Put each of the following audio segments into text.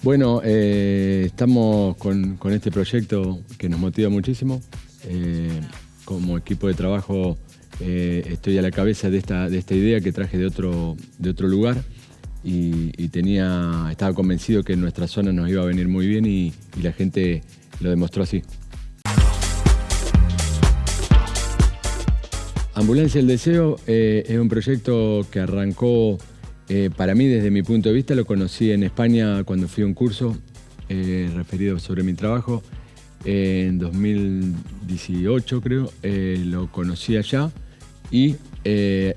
Bueno, estamos con este proyecto que nos motiva muchísimo. Como equipo de trabajo estoy a la cabeza de esta idea que traje de otro lugar y estaba convencido que en nuestra zona nos iba a venir muy bien y la gente lo demostró así. Ambulancia del Deseo es un proyecto que arrancó, para mí desde mi punto de vista, lo conocí en España cuando fui a un curso referido sobre mi trabajo. En 2018 creo, lo conocí allá y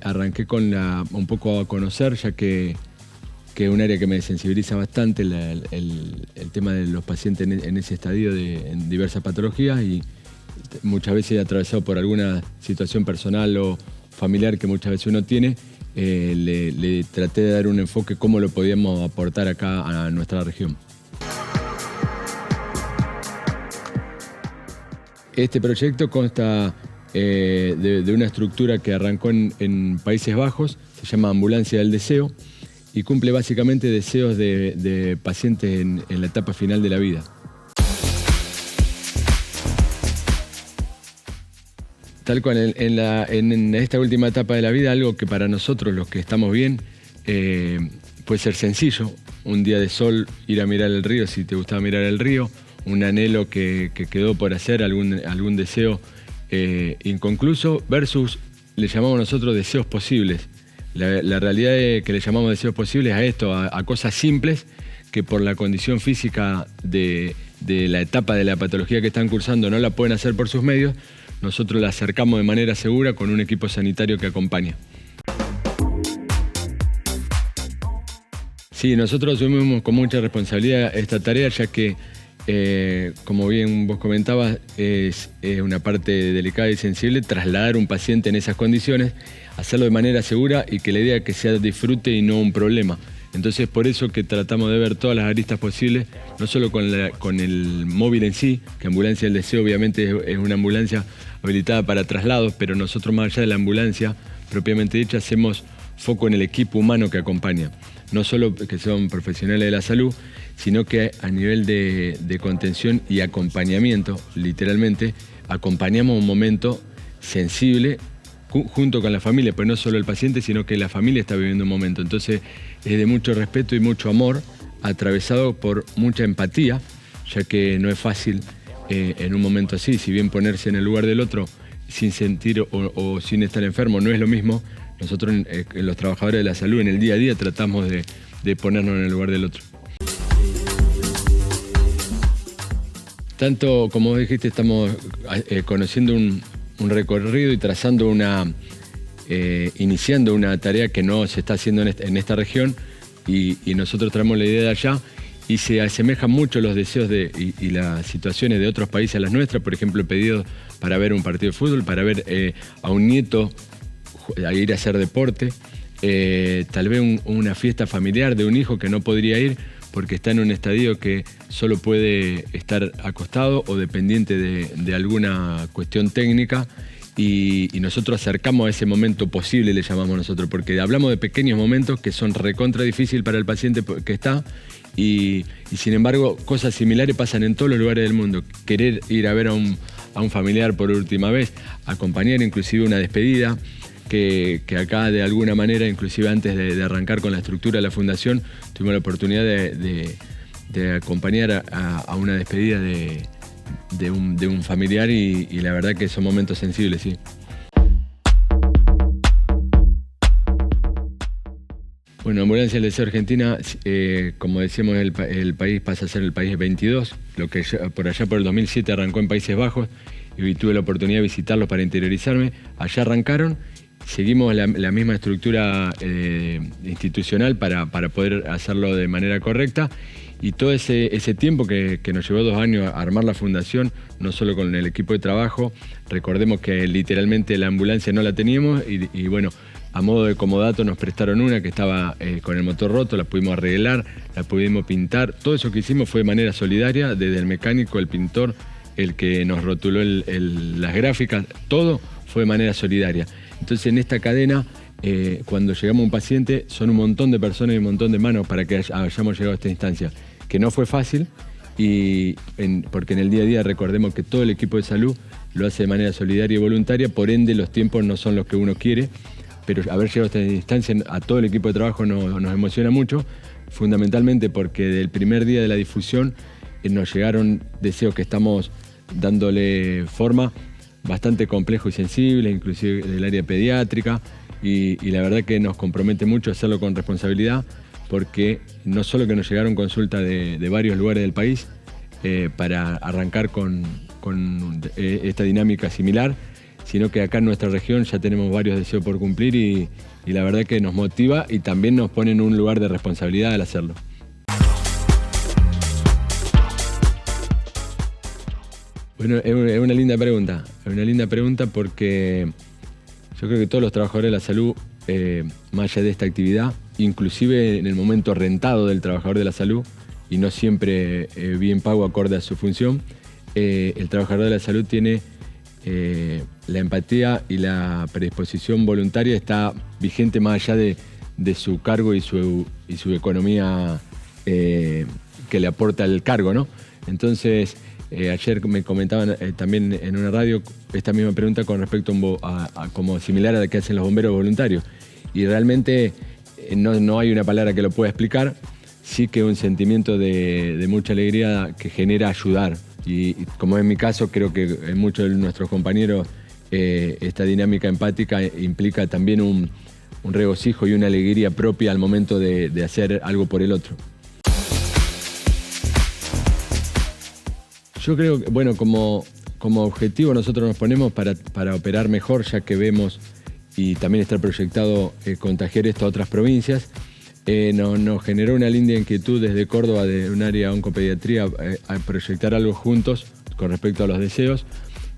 arranqué un poco a conocer, ya que es un área que me sensibiliza bastante, el tema de los pacientes en ese estadio en diversas patologías, y muchas veces he atravesado por alguna situación personal o familiar que muchas veces uno tiene. Le traté de dar un enfoque cómo lo podíamos aportar acá a nuestra región. Este proyecto consta de una estructura que arrancó en Países Bajos, se llama Ambulancia del Deseo, y cumple básicamente deseos de pacientes en la etapa final de la vida. Tal cual, en esta última etapa de la vida, algo que para nosotros, los que estamos bien, puede ser sencillo. Un día de sol, ir a mirar el río, si te gustaba mirar el río, un anhelo que quedó por hacer, algún deseo inconcluso, versus, le llamamos nosotros deseos posibles. La realidad es que le llamamos deseos posibles a esto, a cosas simples que por la condición física de la etapa de la patología que están cursando no la pueden hacer por sus medios. Nosotros la acercamos de manera segura con un equipo sanitario que acompaña. Sí, nosotros asumimos con mucha responsabilidad esta tarea, ya que, como bien vos comentabas, es una parte delicada y sensible trasladar un paciente en esas condiciones, hacerlo de manera segura y que la idea es que sea disfrute y no un problema. Entonces, por eso que tratamos de ver todas las aristas posibles, no solo con el móvil en sí, que Ambulancia del Deseo obviamente es una ambulancia habilitada para traslados, pero nosotros, más allá de la ambulancia propiamente dicha, hacemos foco en el equipo humano que acompaña. No solo que son profesionales de la salud, sino que a nivel de contención y acompañamiento, literalmente, acompañamos un momento sensible junto con la familia, pero no solo el paciente, sino que la familia está viviendo un momento. Entonces, es de mucho respeto y mucho amor, atravesado por mucha empatía, ya que no es fácil en un momento así, si bien ponerse en el lugar del otro sin sentir o sin estar enfermo no es lo mismo. Nosotros, los trabajadores de la salud, en el día a día tratamos de ponernos en el lugar del otro. Tanto, como vos dijiste, estamos conociendo un recorrido y trazando iniciando una tarea que no se está haciendo en esta región, y nosotros traemos la idea de allá, y se asemejan mucho los deseos y las situaciones de otros países a las nuestras. Por ejemplo, pedidos para ver un partido de fútbol, para ver a un nieto a ir a hacer deporte, tal vez una fiesta familiar de un hijo que no podría ir porque está en un estadio que solo puede estar acostado o dependiente de alguna cuestión técnica, y nosotros acercamos a ese momento posible, le llamamos nosotros, porque hablamos de pequeños momentos que son recontra difícil para el paciente que está, y sin embargo cosas similares pasan en todos los lugares del mundo. Querer ir a ver a un familiar por última vez, acompañar inclusive una despedida, que acá de alguna manera, inclusive antes de arrancar con la estructura de la fundación, tuvimos la oportunidad de acompañar a una despedida de un familiar, y la verdad que son momentos sensibles, sí. Bueno, Ambulancia del Deseo Argentina, como decíamos, el país pasa a ser el país 22, lo que por allá por el 2007 arrancó en Países Bajos, y tuve la oportunidad de visitarlos para interiorizarme. Allá arrancaron, seguimos la misma estructura institucional para poder hacerlo de manera correcta, y todo ese tiempo que nos llevó 2 años a armar la fundación, no solo con el equipo de trabajo. Recordemos que literalmente la ambulancia no la teníamos, y bueno, a modo de comodato nos prestaron una que estaba con el motor roto, la pudimos arreglar, la pudimos pintar. Todo eso que hicimos fue de manera solidaria, desde el mecánico, el pintor, el que nos rotuló las gráficas, todo fue de manera solidaria. Entonces, en esta cadena, cuando llegamos a un paciente, son un montón de personas y un montón de manos para que hayamos llegado a esta instancia. que no fue fácil, porque en el día a día recordemos que todo el equipo de salud lo hace de manera solidaria y voluntaria, por ende los tiempos no son los que uno quiere, pero haber llegado a esta instancia a todo el equipo de trabajo nos emociona mucho, fundamentalmente porque del primer día de la difusión nos llegaron deseos que estamos dándole forma, bastante complejos y sensibles, inclusive del área pediátrica, y la verdad que nos compromete mucho hacerlo con responsabilidad, porque no solo que nos llegaron consultas de varios lugares del país para arrancar con esta dinámica similar, sino que acá en nuestra región ya tenemos varios deseos por cumplir y la verdad que nos motiva y también nos pone en un lugar de responsabilidad al hacerlo. Bueno, es una linda pregunta porque yo creo que todos los trabajadores de la salud, más allá de esta actividad, inclusive en el momento rentado del trabajador de la salud y no siempre bien pago acorde a su función, el trabajador de la salud tiene la empatía y la predisposición voluntaria está vigente más allá de su cargo y su economía que le aporta el cargo, ¿no? Entonces, ayer me comentaban también en una radio esta misma pregunta con respecto a como similar a la que hacen los bomberos voluntarios. Y realmente no hay una palabra que lo pueda explicar, sí que un sentimiento de mucha alegría que genera ayudar. Y como en mi caso, creo que en muchos de nuestros compañeros esta dinámica empática implica también un regocijo y una alegría propia al momento de hacer algo por el otro. Yo creo que, bueno, como objetivo nosotros nos ponemos para operar mejor, ya que vemos y también está proyectado contagiar esto a otras provincias. Nos generó una linda inquietud desde Córdoba, de un área oncopediatría, a proyectar algo juntos con respecto a los deseos.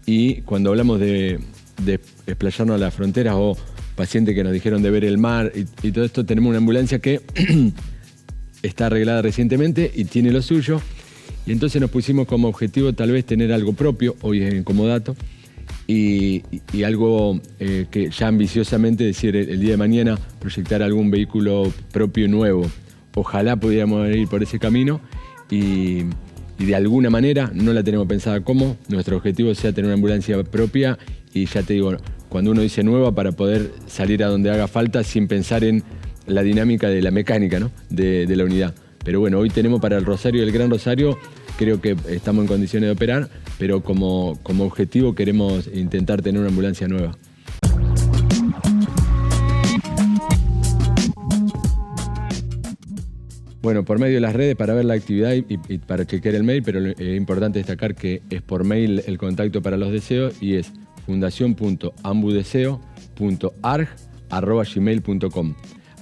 Y cuando hablamos de explayarnos a las fronteras o pacientes que nos dijeron de ver el mar y todo esto, tenemos una ambulancia que está arreglada recientemente y tiene lo suyo. Y entonces nos pusimos como objetivo tal vez tener algo propio, hoy es en comodato, y algo que ya ambiciosamente decir el día de mañana proyectar algún vehículo propio nuevo. Ojalá pudiéramos ir por ese camino y de alguna manera, no la tenemos pensada cómo, nuestro objetivo sea tener una ambulancia propia y ya te digo, cuando uno dice nueva, para poder salir a donde haga falta sin pensar en la dinámica de la mecánica, ¿no? de la unidad. Pero bueno, hoy tenemos para el Rosario y el Gran Rosario, creo que estamos en condiciones de operar, pero como objetivo queremos intentar tener una ambulancia nueva. Bueno, por medio de las redes para ver la actividad y para chequear el mail, pero es importante destacar que es por mail el contacto para los deseos y es fundacion.ambudeseo.arg@gmail.com.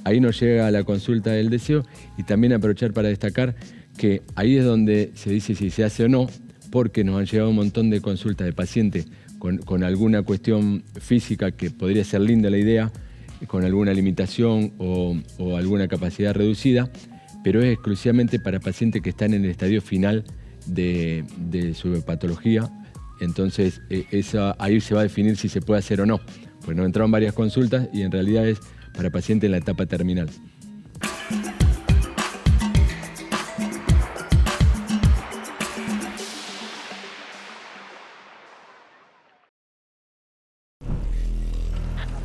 Ahí nos llega la consulta del deseo y también aprovechar para destacar que ahí es donde se dice si se hace o no, porque nos han llegado un montón de consultas de pacientes con alguna cuestión física que podría ser linda la idea, con alguna limitación o alguna capacidad reducida, pero es exclusivamente para pacientes que están en el estadio final de su patología. Entonces ahí se va a definir si se puede hacer o no. Pues nos entraron varias consultas y en realidad es para pacientes en la etapa terminal.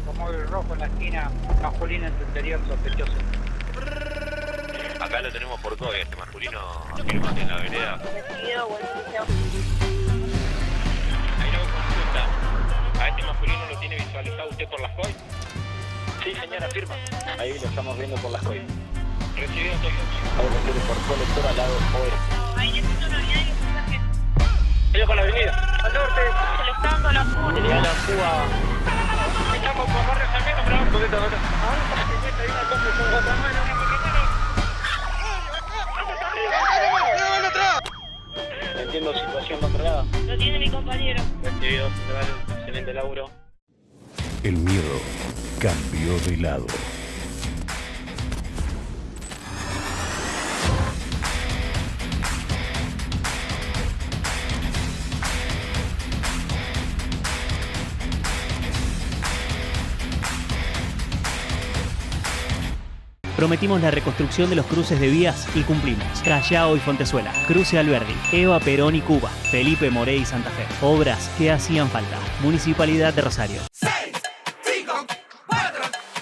Automóvil rojo en la esquina, masculino en tu interior, sospechoso. Acá lo tenemos por todo, este masculino firma en la vereda. Ahí no consulta. ¿A este masculino lo tiene visualizado usted por las COI? Sí, señora, firma. Ahí lo estamos viendo por las COI. Recibido todo. Ahí lo tiene por colector al lado oeste. Ahí necesito una unidad y un mensaje. Ellos con la avenida. Al norte. Se le está dando la fuga. Ya la fuga. Estamos por barrio Sarmiento, pero ¿Dónde está? ahora hay una cosa con otra mano. Entiendo situación controlada. Lo tiene mi compañero. Recibido, general, excelente laburo. El miedo cambió de lado. Prometimos la reconstrucción de los cruces de vías y cumplimos. Callao y Fontezuela, Cruce Alberdi, Eva Perón y Cuba, Felipe Morey y Santa Fe. Obras que hacían falta. Municipalidad de Rosario. 6, 5, 4, 3,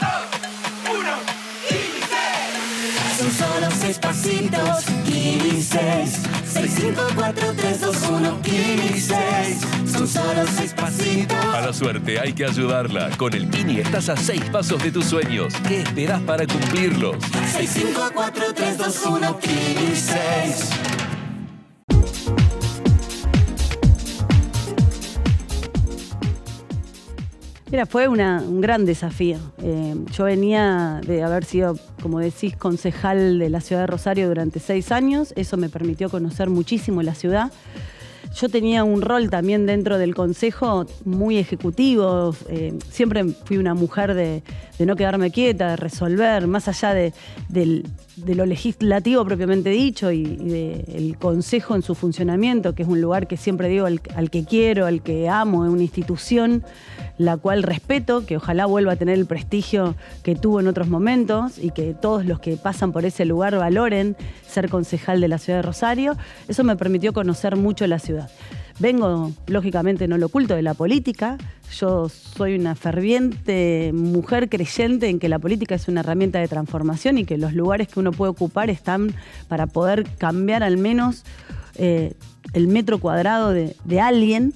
2, 1, Kini 6. Son solo 6 pasitos, Kini 6. 6, 5, 4, 3, 2, 1, Kini 6. Son solo 6 pasitos. A la suerte hay que ayudarla. Con el Kini estás a 6 pasos de tus sueños. ¿Qué esperás para cumplirlos? 6, 5, 4, 3, 2, 1, Kini 6. Mira, fue un gran desafío. Yo venía de haber sido, como decís, concejal de la ciudad de Rosario durante 6 años. Eso me permitió conocer muchísimo la ciudad. Yo tenía un rol también dentro del consejo muy ejecutivo. Siempre fui una mujer de no quedarme quieta, de resolver, más allá de lo legislativo propiamente dicho y del consejo en su funcionamiento, que es un lugar que siempre digo al que quiero, al que amo, es una institución la cual respeto, que ojalá vuelva a tener el prestigio que tuvo en otros momentos y que todos los que pasan por ese lugar valoren ser concejal de la ciudad de Rosario. Eso me permitió conocer mucho la ciudad. Vengo, lógicamente, no lo oculto, de la política. Yo soy una ferviente mujer creyente en que la política es una herramienta de transformación y que los lugares que uno puede ocupar están para poder cambiar al menos el metro cuadrado de alguien.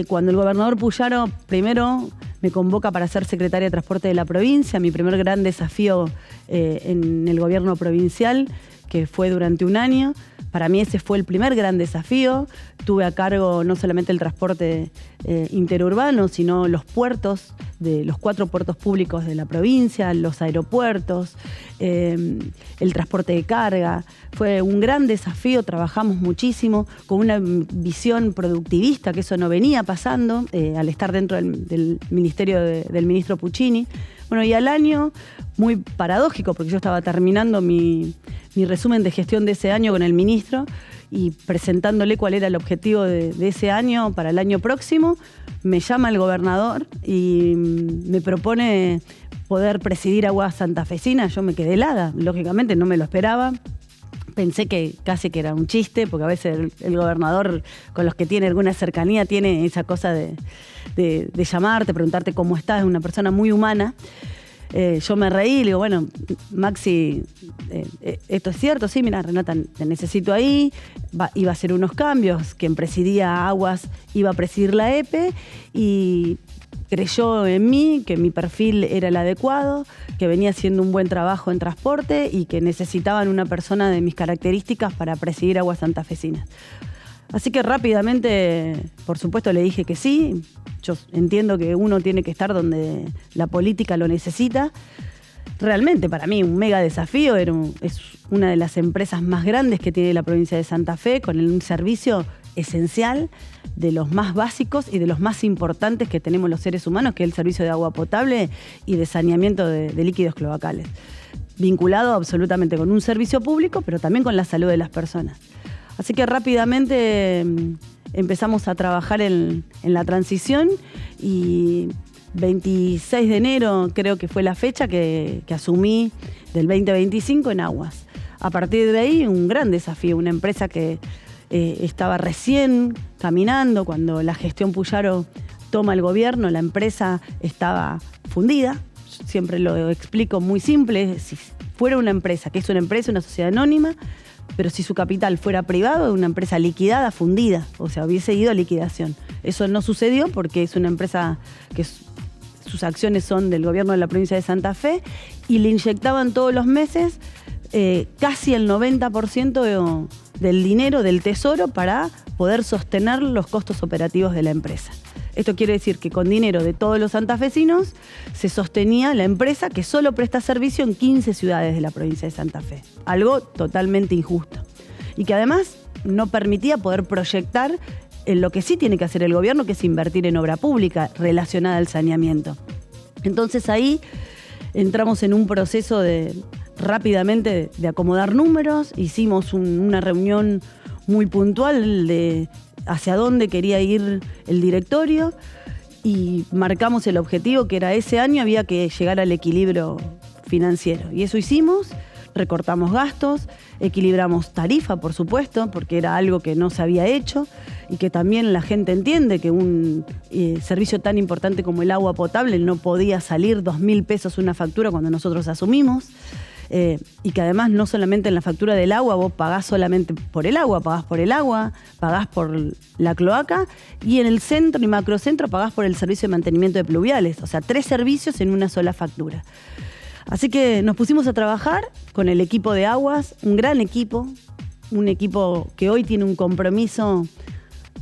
Cuando el gobernador Puyaro primero me convoca para ser secretaria de Transporte de la provincia, mi primer gran desafío en el gobierno provincial, que fue durante un año. Para mí ese fue el primer gran desafío. Tuve a cargo no solamente el transporte interurbano, sino los puertos, de los 4 puertos públicos de la provincia, los aeropuertos, el transporte de carga. Fue un gran desafío, trabajamos muchísimo con una visión productivista, que eso no venía pasando al estar dentro del ministerio del ministro Puccini. Bueno, y al año, muy paradójico, porque yo estaba terminando mi resumen de gestión de ese año con el ministro y presentándole cuál era el objetivo de ese año para el año próximo, me llama el gobernador y me propone poder presidir Aguas Santafesinas. Yo me quedé helada, lógicamente no me lo esperaba. Pensé que casi que era un chiste, porque a veces el gobernador, con los que tiene alguna cercanía, tiene esa cosa de llamarte, preguntarte cómo estás, es una persona muy humana. Yo me reí y le digo, bueno, Maxi, ¿esto es cierto? Sí, mira, Renata, te necesito ahí. Iba a hacer unos cambios. Quien presidía Aguas iba a presidir la EPE y creyó en mí, que mi perfil era el adecuado, que venía haciendo un buen trabajo en transporte y que necesitaban una persona de mis características para presidir Aguas Santafesinas. Así que rápidamente, por supuesto, le dije que sí. Yo entiendo que uno tiene que estar donde la política lo necesita. Realmente, para mí, un mega desafío. Es una de las empresas más grandes que tiene la provincia de Santa Fe, con un servicio esencial, de los más básicos y de los más importantes que tenemos los seres humanos, que es el servicio de agua potable y de saneamiento de líquidos cloacales. Vinculado absolutamente con un servicio público, pero también con la salud de las personas. Así que rápidamente empezamos a trabajar en la transición y 26 de enero creo que fue la fecha que asumí del 2025 en Aguas. A partir de ahí, un gran desafío, una empresa que estaba recién caminando. Cuando la gestión Puyaro toma el gobierno, la empresa estaba fundida. Siempre lo explico muy simple. Si fuera una empresa, que es una empresa, una sociedad anónima, pero si su capital fuera privado, es una empresa liquidada, fundida, o sea, hubiese ido a liquidación. Eso no sucedió porque es una empresa que sus acciones son del gobierno de la provincia de Santa Fe y le inyectaban todos los meses casi el 90% del dinero del tesoro para poder sostener los costos operativos de la empresa. Esto quiere decir que con dinero de todos los santafesinos se sostenía la empresa, que solo presta servicio en 15 ciudades de la provincia de Santa Fe. Algo totalmente injusto. Y que además no permitía poder proyectar en lo que sí tiene que hacer el gobierno, que es invertir en obra pública relacionada al saneamiento. Entonces ahí entramos en un proceso rápidamente de acomodar números. Hicimos una reunión muy puntual de hacia dónde quería ir el directorio y marcamos el objetivo, que era ese año había que llegar al equilibrio financiero. Y eso hicimos, recortamos gastos, equilibramos tarifa, por supuesto, porque era algo que no se había hecho y que también la gente entiende que un servicio tan importante como el agua potable no podía salir 2.000 pesos una factura cuando nosotros asumimos. Y que además no solamente en la factura del agua vos pagás solamente por el agua, pagás por el agua, pagás por la cloaca y en el centro y macrocentro pagás por el servicio de mantenimiento de pluviales. O sea, 3 servicios en una sola factura. Así que nos pusimos a trabajar con el equipo de aguas, un gran equipo, un equipo que hoy tiene un compromiso,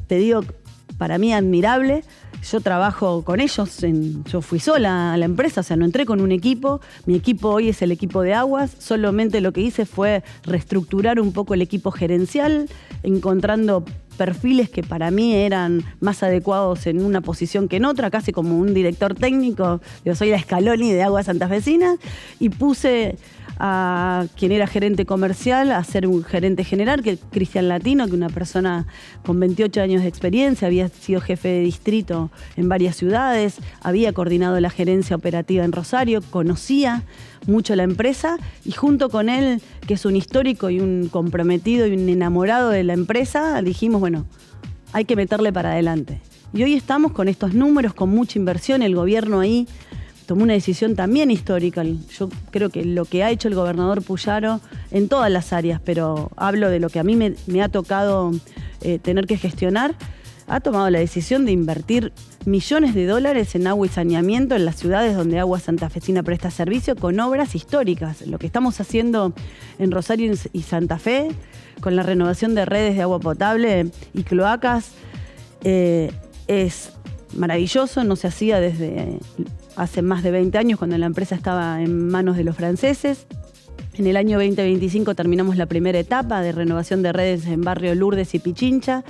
te digo, para mí admirable. Yo trabajo con ellos, yo fui sola a la empresa, o sea, no entré con un equipo. Mi equipo hoy es el equipo de aguas. Solamente lo que hice fue reestructurar un poco el equipo gerencial, encontrando perfiles que para mí eran más adecuados en una posición que en otra, casi como un director técnico. Yo soy la Scaloni de Aguas Santafesinas y puse a quien era gerente comercial a ser un gerente general, que es Cristian Latino, que es una persona con 28 años de experiencia, había sido jefe de distrito en varias ciudades, había coordinado la gerencia operativa en Rosario, conocía mucho la empresa y junto con él, que es un histórico y un comprometido y un enamorado de la empresa, dijimos, bueno, hay que meterle para adelante. Y hoy estamos con estos números, con mucha inversión, el gobierno ahí tomó una decisión también histórica. Yo creo que lo que ha hecho el gobernador Puyaro en todas las áreas, pero hablo de lo que a mí me ha tocado tener que gestionar, ha tomado la decisión de invertir millones de dólares en agua y saneamiento en las ciudades donde Agua Santafesina presta servicio con obras históricas. Lo que estamos haciendo en Rosario y Santa Fe, con la renovación de redes de agua potable y cloacas, es maravilloso, no se hacía desde hace más de 20 años cuando la empresa estaba en manos de los franceses. En el año 2025 terminamos la primera etapa de renovación de redes en Barrio Lourdes y Pichincha,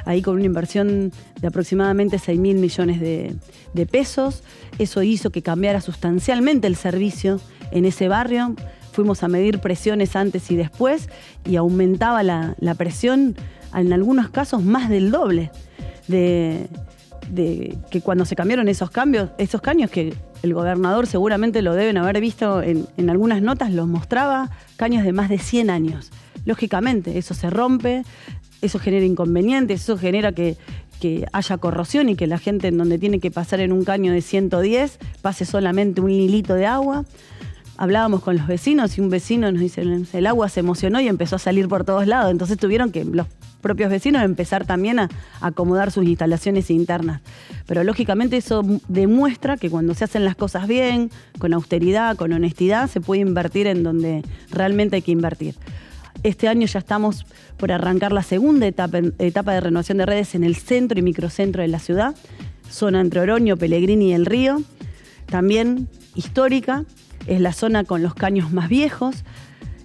ahí con una inversión de aproximadamente 6.000 millones de pesos. Eso hizo que cambiara sustancialmente el servicio en ese barrio. Fuimos a medir presiones antes y después y aumentaba la presión, en algunos casos más del doble de que cuando se cambiaron esos caños, que el gobernador seguramente lo deben haber visto en algunas notas, los mostraba, caños de más de 100 años. Lógicamente, eso se rompe, eso genera inconvenientes, eso genera que haya corrosión y que la gente en donde tiene que pasar en un caño de 110 pase solamente un hilito de agua. Hablábamos con los vecinos y un vecino nos dice, el agua se emocionó y empezó a salir por todos lados, entonces tuvieron que los propios vecinos empezar también a acomodar sus instalaciones internas. Pero lógicamente eso demuestra que cuando se hacen las cosas bien, con austeridad, con honestidad, se puede invertir en donde realmente hay que invertir. Este año ya estamos por arrancar la segunda etapa de renovación de redes en el centro y microcentro de la ciudad, zona entre Oroño, Pellegrini y El Río, también histórica, es la zona con los caños más viejos.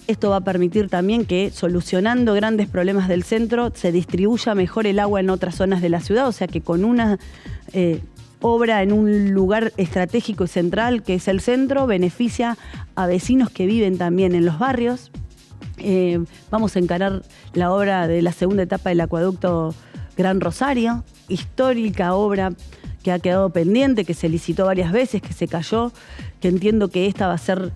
Esto va a permitir también que, solucionando grandes problemas del centro, se distribuya mejor el agua en otras zonas de la ciudad, o sea que con una obra en un lugar estratégico y central, que es el centro, beneficia a vecinos que viven también en los barrios. Vamos a encarar la obra de la segunda etapa del acueducto Gran Rosario, histórica obra que ha quedado pendiente, que se licitó varias veces, que se cayó, que entiendo que esta va a ser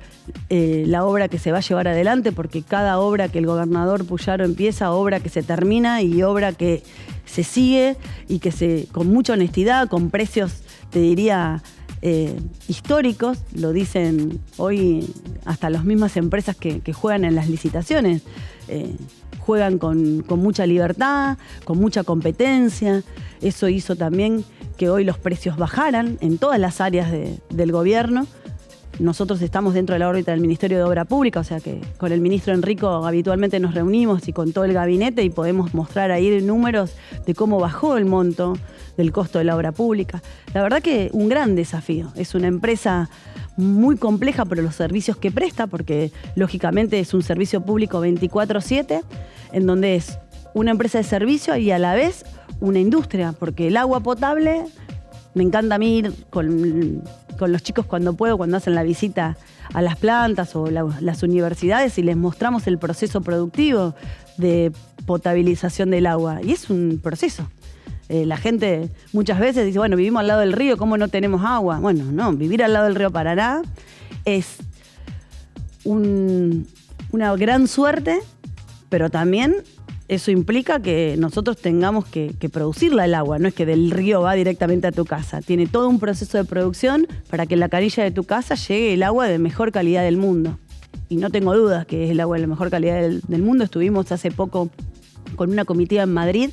la obra que se va a llevar adelante, porque cada obra que el gobernador Puyaro empieza, obra que se termina y obra que se sigue y que con mucha honestidad, con precios, te diría, históricos, lo dicen hoy hasta las mismas empresas que juegan en las licitaciones. Juegan con mucha libertad, con mucha competencia. Eso hizo también que hoy los precios bajaran en todas las áreas del gobierno. Nosotros estamos dentro de la órbita del Ministerio de Obra Pública, o sea que con el ministro Enrico habitualmente nos reunimos y con todo el gabinete y podemos mostrar ahí números de cómo bajó el monto del costo de la obra pública. La verdad que un gran desafío. Es una empresa muy compleja por los servicios que presta, porque lógicamente es un servicio público 24/7, en donde es una empresa de servicio y a la vez una industria, porque el agua potable, me encanta a mí ir con los chicos cuando puedo, cuando hacen la visita a las plantas o las universidades y les mostramos el proceso productivo de potabilización del agua. Y es un proceso. La gente muchas veces dice, bueno, vivimos al lado del río, ¿cómo no tenemos agua? Bueno, no, vivir al lado del río Paraná es una gran suerte, pero también eso implica que nosotros tengamos que producirla el agua. No es que del río va directamente a tu casa. Tiene todo un proceso de producción para que en la canilla de tu casa llegue el agua de mejor calidad del mundo. Y no tengo dudas que es el agua de la mejor calidad del mundo. Estuvimos hace poco con una comitiva en Madrid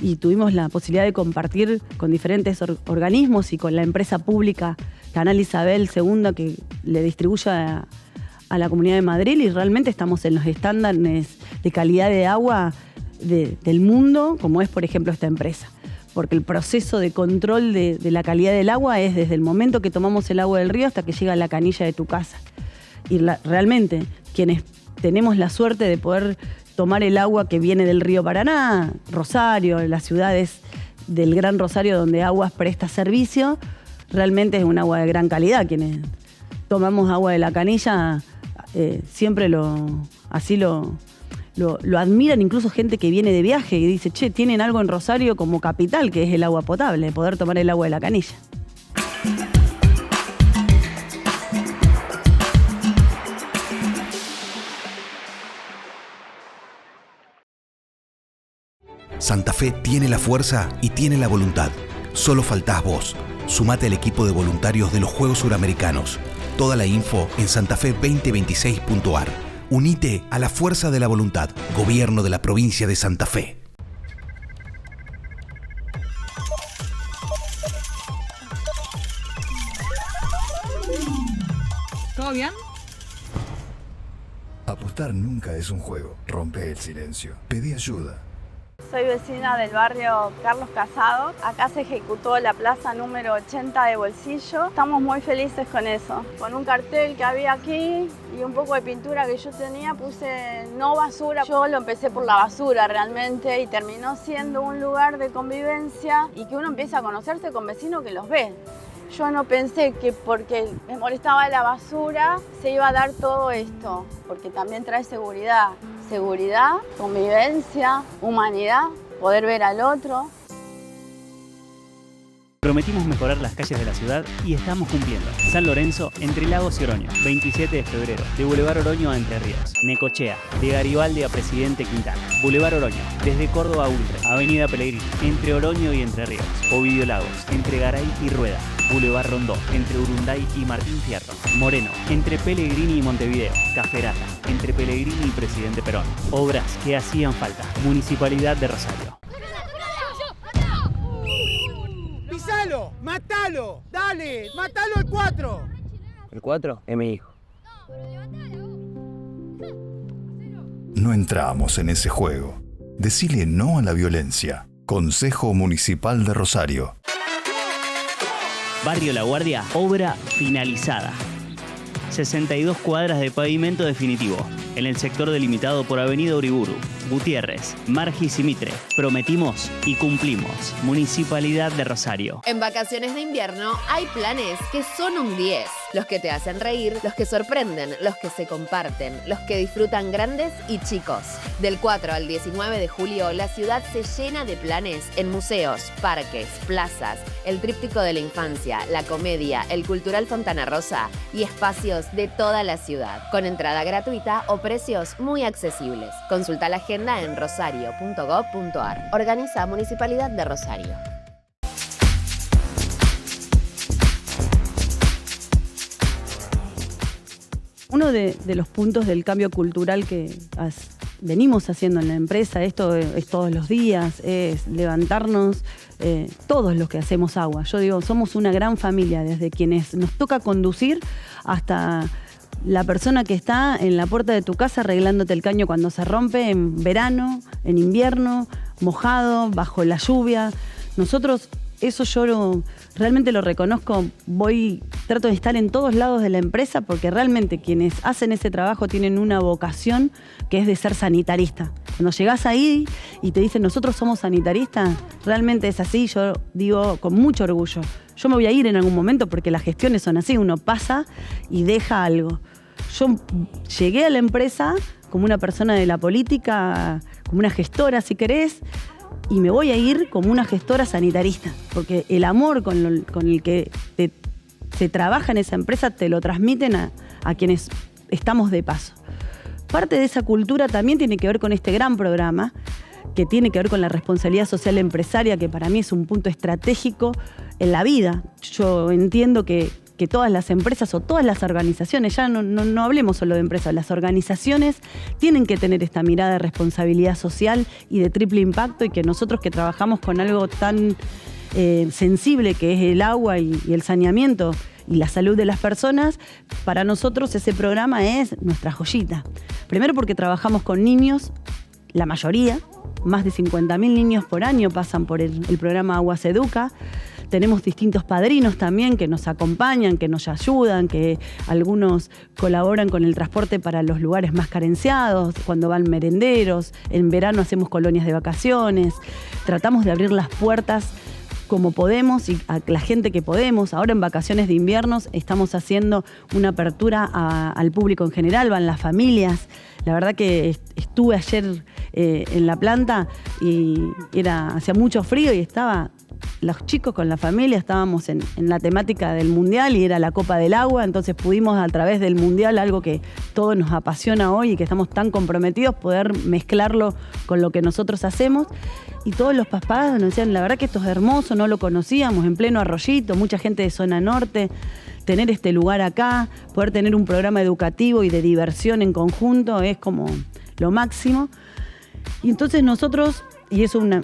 y tuvimos la posibilidad de compartir con diferentes organismos y con la empresa pública Canal Isabel II, que le distribuye a la Comunidad de Madrid, y realmente estamos en los estándares de calidad de agua del mundo, como es, por ejemplo, esta empresa. Porque el proceso de control de la calidad del agua es desde el momento que tomamos el agua del río hasta que llega a la canilla de tu casa. Y realmente, quienes tenemos la suerte de poder tomar el agua que viene del río Paraná, Rosario, las ciudades del Gran Rosario donde Aguas presta servicio, realmente es un agua de gran calidad. Quienes tomamos agua de la canilla siempre lo admiran, incluso gente que viene de viaje y dice, che, tienen algo en Rosario como capital, que es el agua potable, poder tomar el agua de la canilla. Santa Fe tiene la fuerza y tiene la voluntad. Solo faltás vos. Sumate al equipo de voluntarios de los Juegos Suramericanos. Toda la info en santafe2026.ar. Unite a la fuerza de la voluntad. Gobierno de la provincia de Santa Fe. ¿Todo bien? Apostar nunca es un juego. Rompe el silencio. Pedí ayuda. Soy vecina del barrio Carlos Casado. Acá se ejecutó la plaza número 80 de Bolsillo. Estamos muy felices con eso. Con un cartel que había aquí y un poco de pintura que yo tenía, puse no basura. Yo lo empecé por la basura realmente y terminó siendo un lugar de convivencia y que uno empieza a conocerse con vecinos que los ve. Yo no pensé que porque me molestaba la basura se iba a dar todo esto, porque también trae seguridad. Seguridad, convivencia, humanidad, poder ver al otro. Prometimos mejorar las calles de la ciudad y estamos cumpliendo. San Lorenzo, entre Lagos y Oroño, 27 de febrero, de Boulevard Oroño a Entre Ríos. Necochea, de Garibaldi a Presidente Quintana. Boulevard Oroño, desde Córdoba a Ultra. Avenida Pellegrini, entre Oroño y Entre Ríos. Ovidio Lagos, entre Garay y Rueda. Boulevard Rondó, entre Urunday y Martín Fierro. Moreno, entre Pellegrini y Montevideo. Caferata, entre Pellegrini y Presidente Perón. Obras que hacían falta. Municipalidad de Rosario. ¡Pisalo! ¡Matalo! ¡Dale! ¡Matalo el 4! ¿El 4? Es mi hijo. No entramos en ese juego. Decile no a la violencia. Consejo Municipal de Rosario. Barrio La Guardia, obra finalizada. 62 cuadras de pavimento definitivo. En el sector delimitado por Avenida Uriburu, Gutiérrez, Margis y Mitre. Prometimos y cumplimos. Municipalidad de Rosario. En vacaciones de invierno hay planes que son un 10. Los que te hacen reír, los que sorprenden, los que se comparten, los que disfrutan grandes y chicos. Del 4 al 19 de julio, la ciudad se llena de planes en museos, parques, plazas, el tríptico de la infancia, la comedia, el cultural Fontana Rosa y espacios de toda la ciudad, con entrada gratuita o precios muy accesibles. Consulta la agenda en rosario.gov.ar. Organiza Municipalidad de Rosario. Uno de los puntos del cambio cultural que venimos haciendo en la empresa, esto es todos los días, es levantarnos todos los que hacemos agua. Yo digo, somos una gran familia, desde quienes nos toca conducir hasta la persona que está en la puerta de tu casa arreglándote el caño cuando se rompe, en verano, en invierno, mojado, bajo la lluvia. Nosotros, eso yo realmente lo reconozco, trato de estar en todos lados de la empresa porque realmente quienes hacen ese trabajo tienen una vocación que es de ser sanitarista. Cuando llegás ahí y te dicen nosotros somos sanitaristas, realmente es así, yo digo con mucho orgullo. Yo me voy a ir en algún momento porque las gestiones son así, uno pasa y deja algo. Yo llegué a la empresa como una persona de la política, como una gestora si querés, y me voy a ir como una gestora sanitarista, porque el amor con el que se trabaja en esa empresa te lo transmiten a quienes estamos de paso. Parte de esa cultura también tiene que ver con este gran programa, que tiene que ver con la responsabilidad social empresaria, que para mí es un punto estratégico en la vida. Yo entiendo que todas las empresas o todas las organizaciones, ya no hablemos solo de empresas, las organizaciones tienen que tener esta mirada de responsabilidad social y de triple impacto, y que nosotros que trabajamos con algo tan sensible que es el agua y el saneamiento y la salud de las personas, para nosotros ese programa es nuestra joyita. Primero porque trabajamos con niños, la mayoría, más de 50.000 niños por año pasan por el programa Aguas Educa. Tenemos distintos padrinos también que nos acompañan, que nos ayudan, que algunos colaboran con el transporte para los lugares más carenciados, cuando van merenderos, en verano hacemos colonias de vacaciones, tratamos de abrir las puertas como podemos y a la gente que podemos. Ahora en vacaciones de invierno estamos haciendo una apertura al público en general, van las familias. La verdad que estuve ayer en la planta y hacía mucho frío y los chicos con la familia estábamos en la temática del Mundial y era la Copa del Agua, entonces pudimos a través del Mundial, algo que todo nos apasiona hoy y que estamos tan comprometidos, poder mezclarlo con lo que nosotros hacemos. Y todos los papás nos decían, la verdad que esto es hermoso, no lo conocíamos, en pleno Arroyito, mucha gente de zona norte, tener este lugar acá, poder tener un programa educativo y de diversión en conjunto es como lo máximo. Y entonces nosotros, y eso es una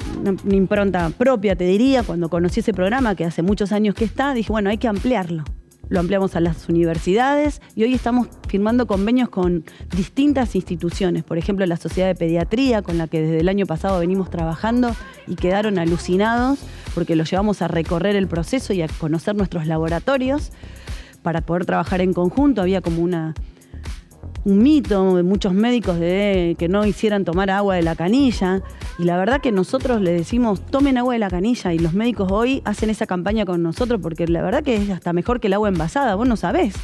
impronta propia, te diría, cuando conocí ese programa, que hace muchos años que está, dije, bueno, hay que ampliarlo. Lo ampliamos a las universidades y hoy estamos firmando convenios con distintas instituciones. Por ejemplo, la Sociedad de Pediatría, con la que desde el año pasado venimos trabajando y quedaron alucinados porque los llevamos a recorrer el proceso y a conocer nuestros laboratorios para poder trabajar en conjunto. Había como un mito de muchos médicos de que no hicieran tomar agua de la canilla, y la verdad que nosotros le decimos tomen agua de la canilla, y los médicos hoy hacen esa campaña con nosotros porque la verdad que es hasta mejor que el agua envasada. Vos no sabés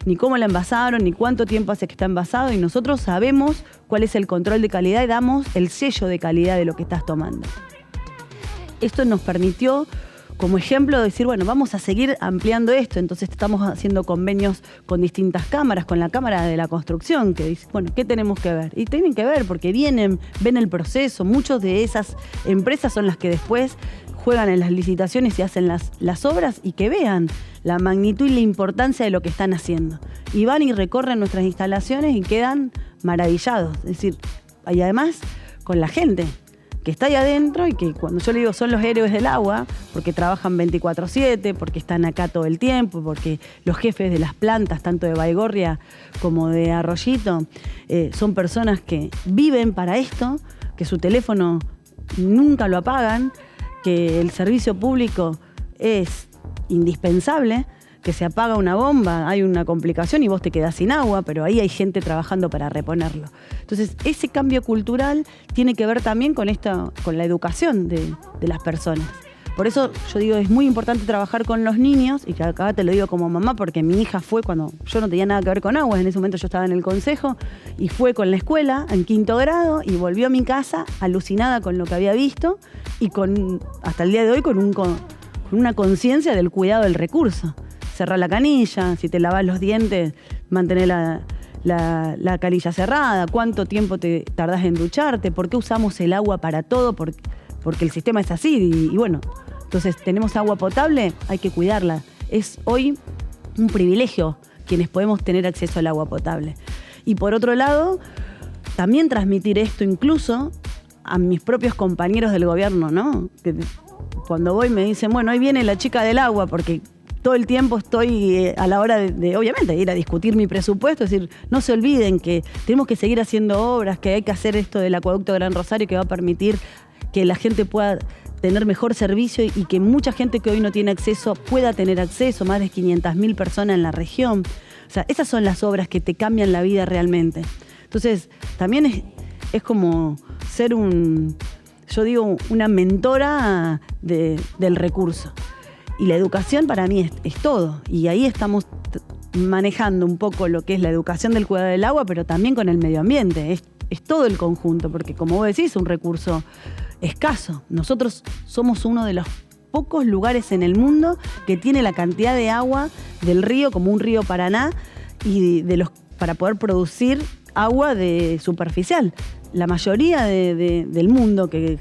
ni cómo la envasaron, ni cuánto tiempo hace que está envasado, y nosotros sabemos cuál es el control de calidad y damos el sello de calidad de lo que estás tomando. Esto nos permitió como ejemplo decir, bueno, vamos a seguir ampliando esto. Entonces estamos haciendo convenios con distintas cámaras, con la Cámara de la Construcción, que dice, bueno, ¿qué tenemos que ver? Y tienen que ver porque ven el proceso. Muchas de esas empresas son las que después juegan en las licitaciones y hacen las obras, y que vean la magnitud y la importancia de lo que están haciendo. Y van y recorren nuestras instalaciones y quedan maravillados. Es decir, y además con la gente que está ahí adentro, y que cuando yo le digo son los héroes del agua, porque trabajan 24/7, porque están acá todo el tiempo, porque los jefes de las plantas, tanto de Baigorria como de Arroyito, son personas que viven para esto, que su teléfono nunca lo apagan, que el servicio público es indispensable, que se apaga una bomba, hay una complicación y vos te quedás sin agua, pero ahí hay gente trabajando para reponerlo. Entonces, ese cambio cultural tiene que ver también con la educación de las personas. Por eso yo digo, es muy importante trabajar con los niños, y que acá te lo digo como mamá, porque mi hija fue cuando yo no tenía nada que ver con agua, en ese momento yo estaba en el consejo, y fue con la escuela en 5º grado, y volvió a mi casa alucinada con lo que había visto, y hasta el día de hoy con una conciencia del cuidado del recurso. Cerrar la canilla, si te lavas los dientes, mantener la canilla cerrada, cuánto tiempo te tardás en ducharte, por qué usamos el agua para todo, porque el sistema es así, y bueno, entonces tenemos agua potable, hay que cuidarla. Es hoy un privilegio quienes podemos tener acceso al agua potable. Y por otro lado, también transmitir esto incluso a mis propios compañeros del gobierno, ¿no? Que cuando voy me dicen, bueno, ahí viene la chica del agua, porque todo el tiempo estoy a la hora de obviamente, ir a discutir mi presupuesto, es decir, no se olviden que tenemos que seguir haciendo obras, que hay que hacer esto del acueducto Gran Rosario, que va a permitir que la gente pueda tener mejor servicio y que mucha gente que hoy no tiene acceso pueda tener acceso, más de 500.000 personas en la región. O sea, esas son las obras que te cambian la vida realmente. Entonces, también es como ser una mentora del recurso. Y la educación para mí es todo. Y ahí estamos manejando un poco lo que es la educación del cuidado del agua, pero también con el medio ambiente. Es todo el conjunto, porque como vos decís, es un recurso escaso. Nosotros somos uno de los pocos lugares en el mundo que tiene la cantidad de agua del río, como un río Paraná, y de los para poder producir agua superficial. La mayoría del mundo que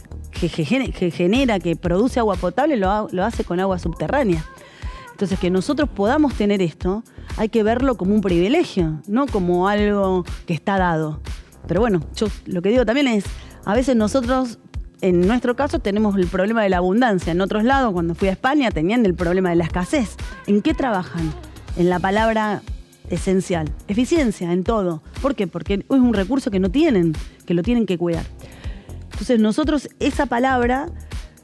genera, que produce agua potable, lo hace con agua subterránea. Entonces, que nosotros podamos tener esto, hay que verlo como un privilegio, no como algo que está dado. Pero bueno, yo lo que digo también es, a veces nosotros, en nuestro caso, tenemos el problema de la abundancia. En otros lados, cuando fui a España, tenían el problema de la escasez. ¿En qué trabajan? En la palabra esencial. Eficiencia en todo. ¿Por qué? Porque es un recurso que no tienen, que lo tienen que cuidar. Entonces nosotros esa palabra,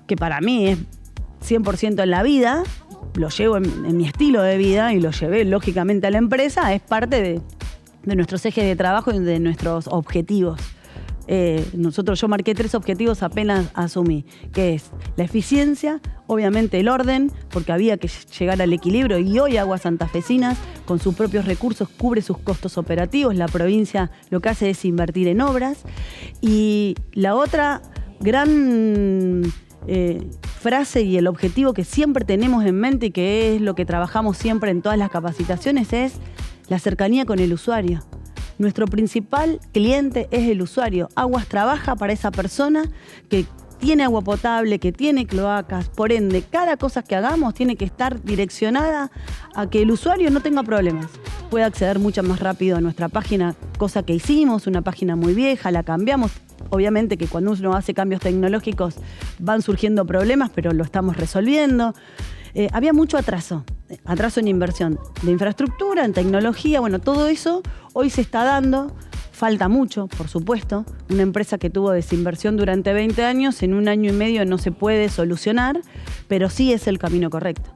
que para mí es 100% en la vida, lo llevo en mi estilo de vida y lo llevé lógicamente a la empresa, es parte de nuestros ejes de trabajo y de nuestros objetivos. Yo marqué 3 objetivos apenas asumí, que es la eficiencia, obviamente el orden, porque había que llegar al equilibrio, y hoy Aguas Santafesinas, con sus propios recursos, cubre sus costos operativos. La provincia lo que hace es invertir en obras. Y la otra gran frase y el objetivo que siempre tenemos en mente y que es lo que trabajamos siempre en todas las capacitaciones es la cercanía con el usuario. Nuestro principal cliente es el usuario. Aguas trabaja para esa persona que tiene agua potable, que tiene cloacas. Por ende, cada cosa que hagamos tiene que estar direccionada a que el usuario no tenga problemas. Puede acceder mucho más rápido a nuestra página, cosa que hicimos, una página muy vieja, la cambiamos. Obviamente que cuando uno hace cambios tecnológicos van surgiendo problemas, pero lo estamos resolviendo. Había mucho atraso en inversión de infraestructura, en tecnología, bueno, todo eso hoy se está dando, falta mucho, por supuesto. Una empresa que tuvo desinversión durante 20 años, en 1 año y medio no se puede solucionar, pero sí es el camino correcto.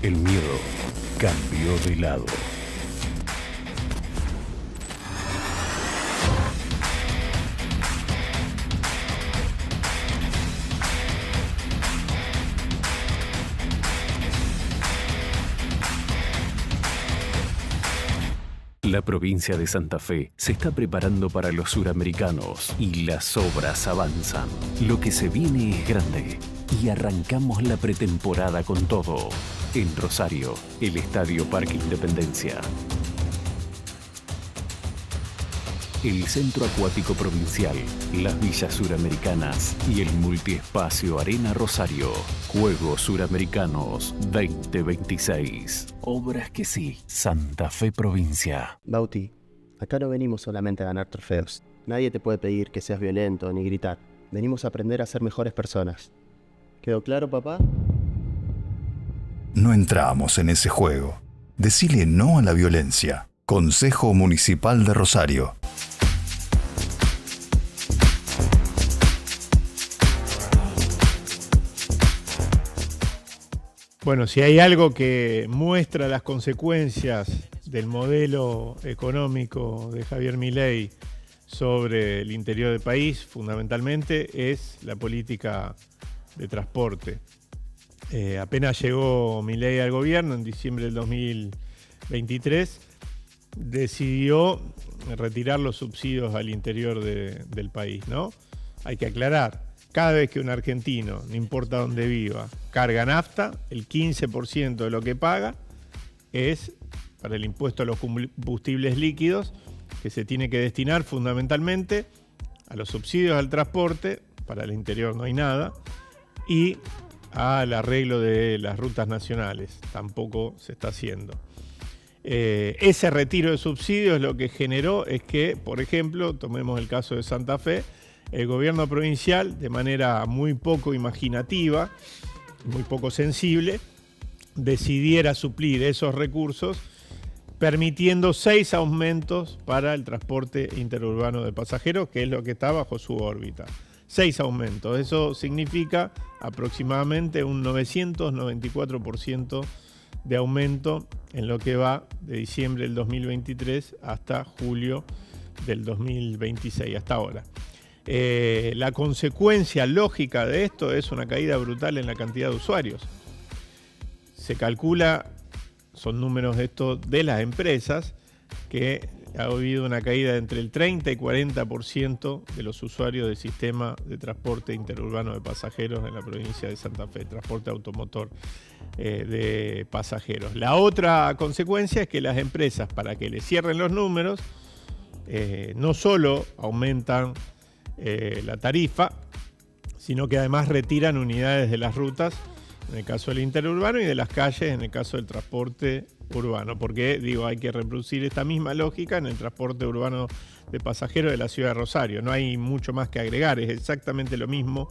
El miedo cambió de lado. La provincia de Santa Fe se está preparando para los suramericanos y las obras avanzan. Lo que se viene es grande y arrancamos la pretemporada con todo. En Rosario, el Estadio Parque Independencia. El Centro Acuático Provincial, las Villas Suramericanas y el Multiespacio Arena Rosario. Juegos Suramericanos 2026. Obras que sí. Santa Fe Provincia. Bauti, acá no venimos solamente a ganar trofeos. Nadie te puede pedir que seas violento ni gritar. Venimos a aprender a ser mejores personas. ¿Quedó claro, papá? No entramos en ese juego. Decile no a la violencia. Consejo Municipal de Rosario. Bueno, si hay algo que muestra las consecuencias del modelo económico de Javier Milei sobre el interior del país, fundamentalmente, es la política de transporte. Apenas llegó Milei al gobierno en diciembre del 2023, decidió retirar los subsidios al interior del país, ¿no? Hay que aclarar, cada vez que un argentino, no importa dónde viva, carga nafta, el 15% de lo que paga es para el impuesto a los combustibles líquidos, que se tiene que destinar fundamentalmente a los subsidios al transporte, para el interior no hay nada, y al arreglo de las rutas nacionales, tampoco se está haciendo. Ese retiro de subsidios lo que generó es que, por ejemplo, tomemos el caso de Santa Fe, el gobierno provincial, de manera muy poco imaginativa, muy poco sensible, decidiera suplir esos recursos permitiendo 6 aumentos para el transporte interurbano de pasajeros, que es lo que está bajo su órbita. 6 aumentos. Eso significa aproximadamente un 994% de aumento en lo que va de diciembre del 2023 hasta julio del 2026, hasta ahora. La consecuencia lógica de esto es una caída brutal en la cantidad de usuarios. Se calcula, son números estos de las empresas, que ha habido una caída de entre el 30 y 40% de los usuarios del sistema de transporte interurbano de pasajeros en la provincia de Santa Fe, transporte automotor de pasajeros. La otra consecuencia es que las empresas, para que les cierren los números, no solo aumentan la tarifa, sino que además retiran unidades de las rutas, en el caso del interurbano, y de las calles, en el caso del transporte urbano. Porque, hay que reproducir esta misma lógica en el transporte urbano de pasajeros de la ciudad de Rosario. No hay mucho más que agregar, es exactamente lo mismo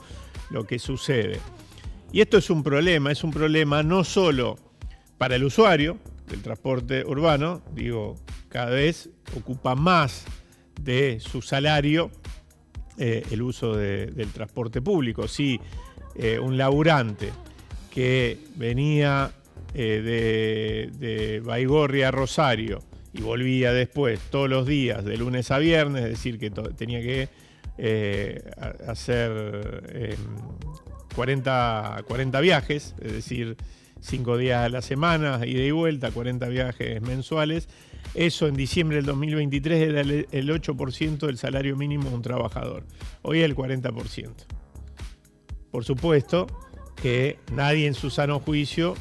lo que sucede. Y esto es un problema no solo para el usuario del transporte urbano, cada vez ocupa más de su salario el uso del transporte público. Si un laburante que venía de Baigorria a Rosario y volvía después todos los días, de lunes a viernes, es decir, que tenía que hacer 40 viajes, es decir, 5 días a la semana, ida y vuelta, 40 viajes mensuales. Eso en diciembre del 2023 era el 8% del salario mínimo de un trabajador. Hoy es el 40%. Por supuesto que nadie en su sano juicio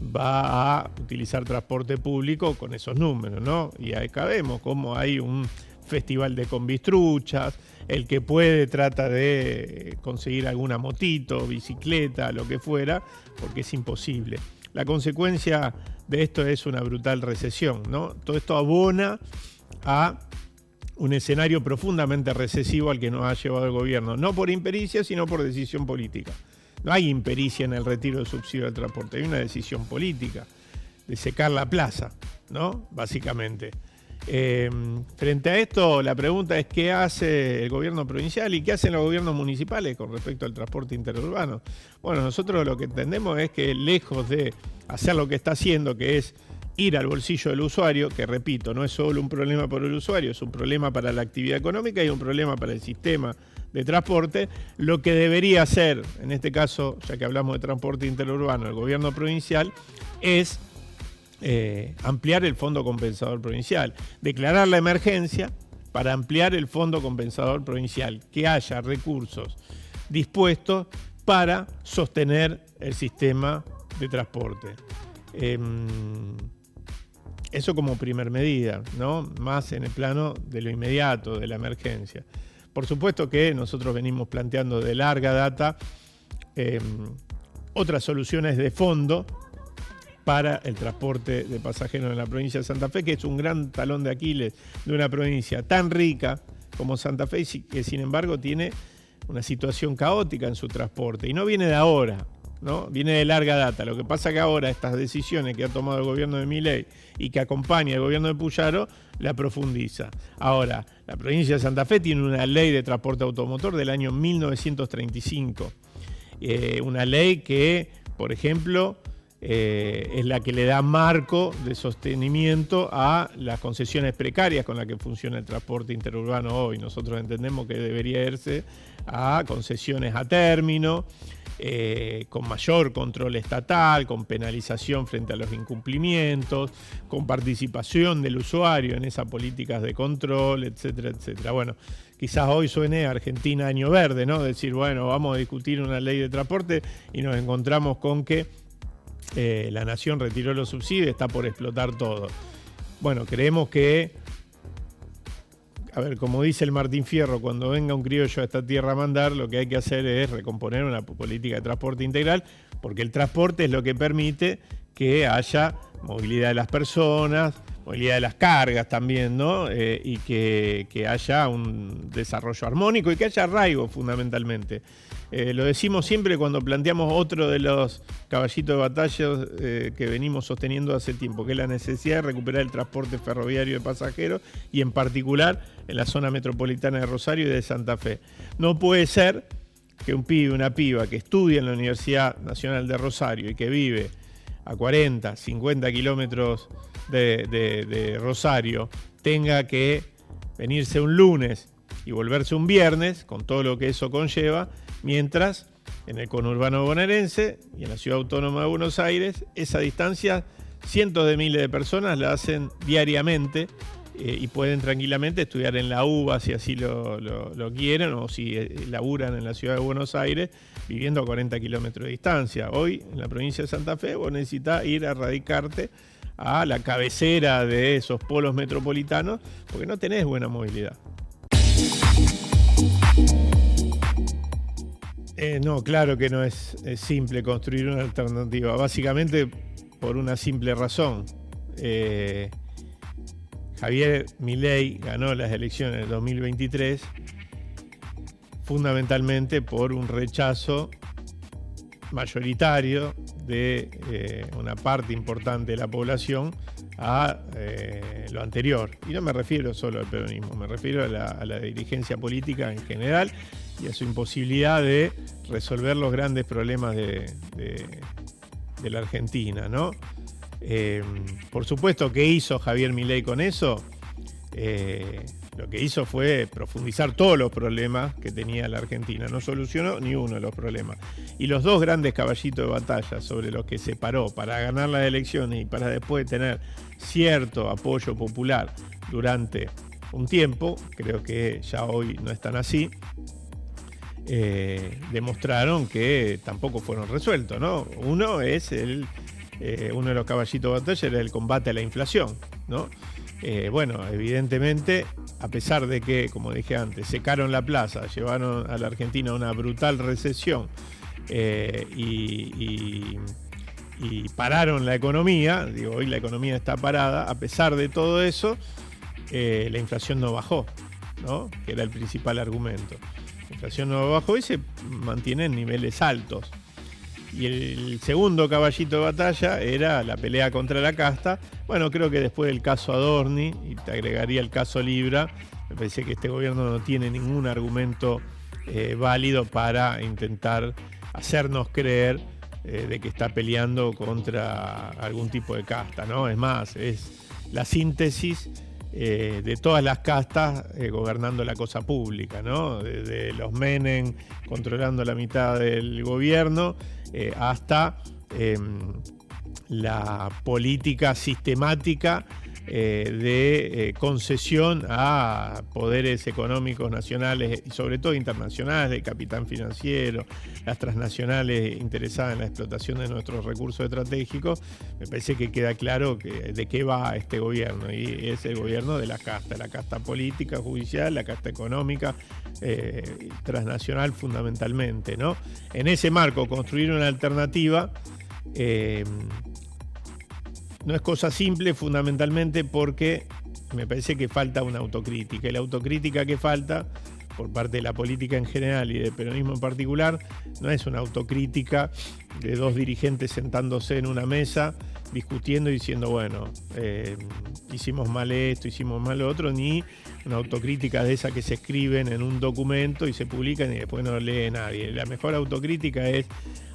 va a utilizar transporte público con esos números, ¿no? Y acá vemos cómo hay un festival de combistruchas, el que puede trata de conseguir alguna motito, bicicleta, lo que fuera, porque es imposible. La consecuencia de esto es una brutal recesión, ¿no? Todo esto abona a un escenario profundamente recesivo al que nos ha llevado el gobierno, no por impericia, sino por decisión política. No hay impericia en el retiro del subsidio del transporte, hay una decisión política de secar la plaza, ¿no? Básicamente. Frente a esto, la pregunta es ¿qué hace el gobierno provincial y qué hacen los gobiernos municipales con respecto al transporte interurbano? Bueno, nosotros lo que entendemos es que lejos de hacer lo que está haciendo, que es ir al bolsillo del usuario, que repito, no es solo un problema para el usuario, es un problema para la actividad económica y un problema para el sistema de transporte, lo que debería hacer, en este caso, ya que hablamos de transporte interurbano, el gobierno provincial, es ampliar el fondo compensador provincial, declarar la emergencia para ampliar el fondo compensador provincial, que haya recursos dispuestos para sostener el sistema de transporte. Eso como primer medida, ¿no? Más en el plano de lo inmediato, de la emergencia. Por supuesto que nosotros venimos planteando de larga data otras soluciones de fondo para el transporte de pasajeros en la provincia de Santa Fe, que es un gran talón de Aquiles de una provincia tan rica como Santa Fe, que sin embargo tiene una situación caótica en su transporte. Y no viene de ahora, ¿no? Viene de larga data. Lo que pasa que ahora estas decisiones que ha tomado el gobierno de Milei y que acompaña el gobierno de Puyaro, la profundiza. Ahora, la provincia de Santa Fe tiene una ley de transporte automotor del año 1935. Una ley que, por ejemplo, es la que le da marco de sostenimiento a las concesiones precarias con las que funciona el transporte interurbano hoy. Nosotros entendemos que debería irse a concesiones a término, con mayor control estatal, con penalización frente a los incumplimientos, con participación del usuario en esas políticas de control, etcétera, etcétera. Bueno, quizás hoy suene Argentina año verde, ¿no? Decir, bueno, vamos a discutir una ley de transporte y nos encontramos con que la nación retiró los subsidios y está por explotar todo. Bueno, creemos que, a ver, como dice el Martín Fierro, cuando venga un criollo a esta tierra a mandar, lo que hay que hacer es recomponer una política de transporte integral, porque el transporte es lo que permite que haya movilidad de las personas, movilidad de las cargas también, ¿no? Y que haya un desarrollo armónico y que haya arraigo fundamentalmente. Lo decimos siempre cuando planteamos otro de los caballitos de batalla que venimos sosteniendo hace tiempo, que es la necesidad de recuperar el transporte ferroviario de pasajeros y en particular en la zona metropolitana de Rosario y de Santa Fe. No puede ser que un pibe, una piba que estudia en la Universidad Nacional de Rosario y que vive a 40, 50 kilómetros de Rosario tenga que venirse un lunes y volverse un viernes, con todo lo que eso conlleva, mientras en el conurbano bonaerense y en la Ciudad Autónoma de Buenos Aires, esa distancia cientos de miles de personas la hacen diariamente y pueden tranquilamente estudiar en la UBA si así lo quieren, o si laburan en la Ciudad de Buenos Aires viviendo a 40 kilómetros de distancia. Hoy en la provincia de Santa Fe vos necesitas ir a radicarte a la cabecera de esos polos metropolitanos porque no tenés buena movilidad. No, claro que no es simple construir una alternativa, básicamente por una simple razón. Javier Milei ganó las elecciones del 2023 fundamentalmente por un rechazo mayoritario de una parte importante de la población a lo anterior. Y no me refiero solo al peronismo, me refiero a la dirigencia política en general y a su imposibilidad de resolver los grandes problemas de la Argentina, ¿no? Por supuesto, ¿qué hizo Javier Milei con eso? Lo que hizo fue profundizar todos los problemas que tenía la Argentina. No solucionó ni uno de los problemas. Y los dos grandes caballitos de batalla sobre los que se paró para ganar las elecciones y para después tener cierto apoyo popular durante un tiempo, creo que ya hoy no están así, demostraron que tampoco fueron resueltos, ¿no? Uno es uno de los caballitos de batalla era el combate a la inflación, ¿no? Bueno, evidentemente, a pesar de que, como dije antes, secaron la plaza, llevaron a la Argentina a una brutal recesión y pararon la economía, digo, hoy la economía está parada, a pesar de todo eso, la inflación no bajó, ¿no? Que era el principal argumento. La inflación no bajó y se mantiene en niveles altos. Y el segundo caballito de batalla era la pelea contra la casta. Bueno, creo que después del caso Adorni, y te agregaría el caso Libra, me parece que este gobierno no tiene ningún argumento válido para intentar hacernos creer de que está peleando contra algún tipo de casta, ¿no? Es más, es la síntesis de todas las castas gobernando la cosa pública, ¿no? Desde los Menem controlando la mitad del gobierno hasta la política sistemática de concesión a poderes económicos nacionales y sobre todo internacionales, de capital financiero, las transnacionales interesadas en la explotación de nuestros recursos estratégicos. Me parece que queda claro de qué va este gobierno, y es el gobierno de la casta política, judicial, la casta económica, transnacional fundamentalmente, ¿no? En ese marco, construir una alternativa no es cosa simple, fundamentalmente porque me parece que falta una autocrítica. Y la autocrítica que falta, por parte de la política en general y del peronismo en particular, no es una autocrítica de dos dirigentes sentándose en una mesa, discutiendo y diciendo, bueno, hicimos mal esto, hicimos mal lo otro, ni una autocrítica de esa que se escriben en un documento y se publican y después no lo lee nadie. La mejor autocrítica es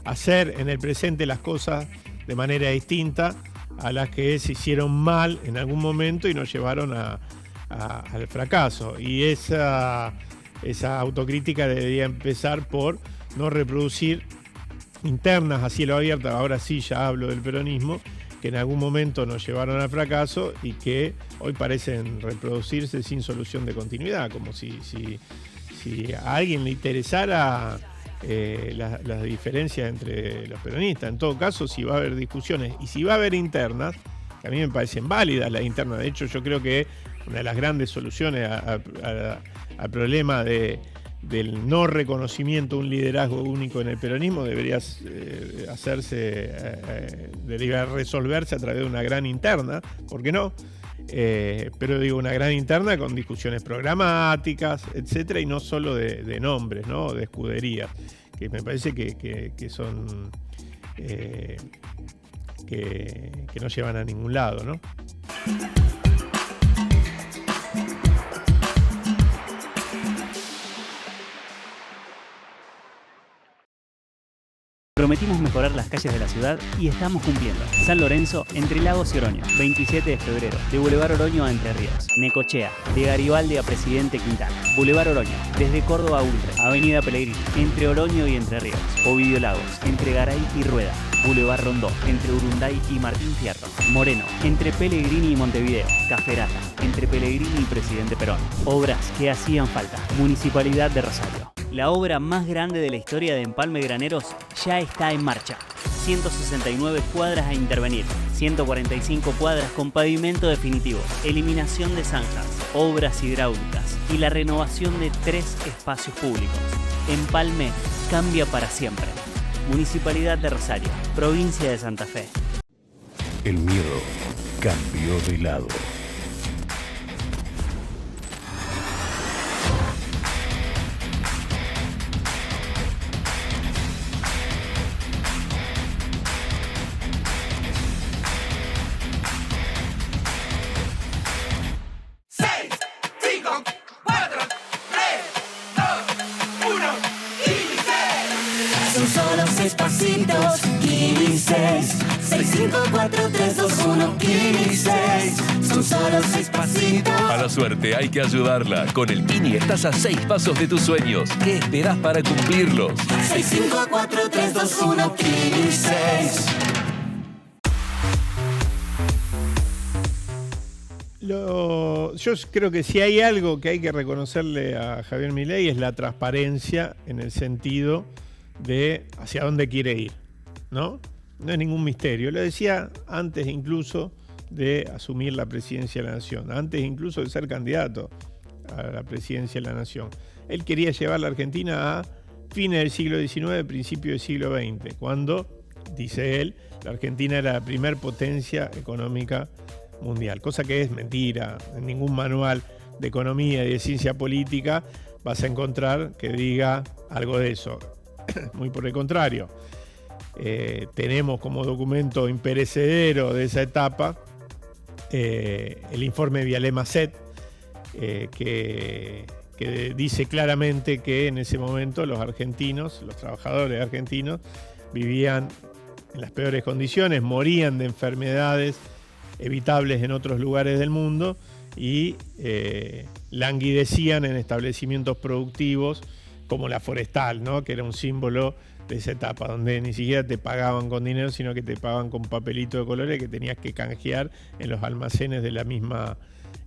hacer en el presente las cosas de manera distinta a las que se hicieron mal en algún momento y nos llevaron al fracaso. Y esa autocrítica debería empezar por no reproducir internas a cielo abierto, ahora sí ya hablo del peronismo, que en algún momento nos llevaron al fracaso y que hoy parecen reproducirse sin solución de continuidad, como si a alguien le interesara las diferencias entre los peronistas. En todo caso, si va a haber discusiones y si va a haber internas, que a mí me parecen válidas las internas. De hecho, yo creo que una de las grandes soluciones al problema del no reconocimiento de un liderazgo único en el peronismo debería debería resolverse a través de una gran interna, ¿por qué no? Pero digo, una gran interna con discusiones programáticas, etcétera, y no solo de nombres, ¿no? De escuderías, que me parece que son que no llevan a ningún lado, ¿no? Prometimos mejorar las calles de la ciudad y estamos cumpliendo. San Lorenzo, entre Lagos y Oroño, 27 de febrero, de Boulevard Oroño a Entre Ríos. Necochea, de Garibaldi a Presidente Quintana. Boulevard Oroño, desde Córdoba a Ultra. Avenida Pellegrini, entre Oroño y Entre Ríos. Ovidio Lagos, entre Garay y Rueda. Boulevard Rondó, entre Urunday y Martín Fierro. Moreno, entre Pellegrini y Montevideo. Caferata, entre Pellegrini y Presidente Perón. Obras que hacían falta. Municipalidad de Rosario. La obra más grande de la historia de Empalme Graneros ya está en marcha. 169 cuadras a intervenir, 145 cuadras con pavimento definitivo, eliminación de zanjas, obras hidráulicas y la renovación de 3 espacios públicos. Empalme cambia para siempre. Municipalidad de Rosario, provincia de Santa Fe. El miedo cambió de lado. Son solo 6 pasitos, Kini 6. 6, 5, 4, 3, 2, 1, Kini 6. Son solo 6 pasitos. A la suerte hay que ayudarla. Con el Kini estás a 6 pasos de tus sueños. ¿Qué esperás para cumplirlos? 6, 5, 4, 3, 2, 1, Kini 6. Yo creo que si hay algo que hay que reconocerle a Javier Milei es la transparencia en el sentido de hacia dónde quiere ir, ¿no? No es ningún misterio. Lo decía antes incluso de asumir la presidencia de la Nación, antes incluso de ser candidato a la presidencia de la Nación. Él quería llevar la Argentina a fines del siglo XIX, principios del siglo XX, cuando, dice él, la Argentina era la primer potencia económica mundial, cosa que es mentira. En ningún manual de economía y de ciencia política vas a encontrar que diga algo de eso. Muy por el contrario. Tenemos como documento imperecedero de esa etapa el informe Vialé-Masset, que dice claramente que en ese momento los argentinos, los trabajadores argentinos, vivían en las peores condiciones, morían de enfermedades evitables en otros lugares del mundo y languidecían en establecimientos productivos como la Forestal, ¿no? Que era un símbolo de esa etapa, donde ni siquiera te pagaban con dinero, sino que te pagaban con papelito de colores que tenías que canjear en los almacenes de la misma